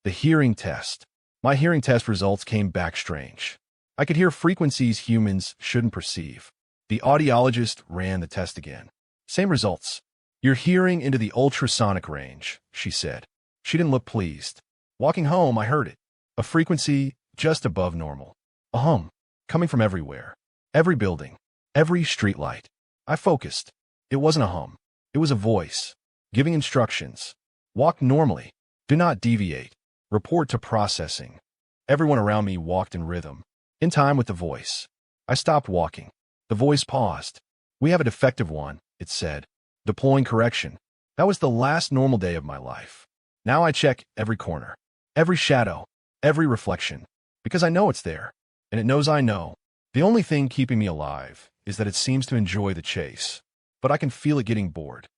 The hearing test. My hearing test results came back strange. I could hear frequencies humans shouldn't perceive. The audiologist ran the test again. Same results. You're hearing into the ultrasonic range, she said. She didn't look pleased. Walking home, I heard it. A frequency just above normal. A hum, coming from everywhere. Every building. Every streetlight. I focused. It wasn't a hum. It was a voice. Giving instructions. Walk normally. Do not deviate. Report to processing. Everyone around me walked in rhythm. In time with the voice. I stopped walking. The voice paused. We have a defective one, it said. Deploying correction. That was the last normal day of my life. Now I check every corner. Every shadow. Every reflection. Because I know it's there. And it knows I know. The only thing keeping me alive is that it seems to enjoy the chase. But I can feel it getting bored.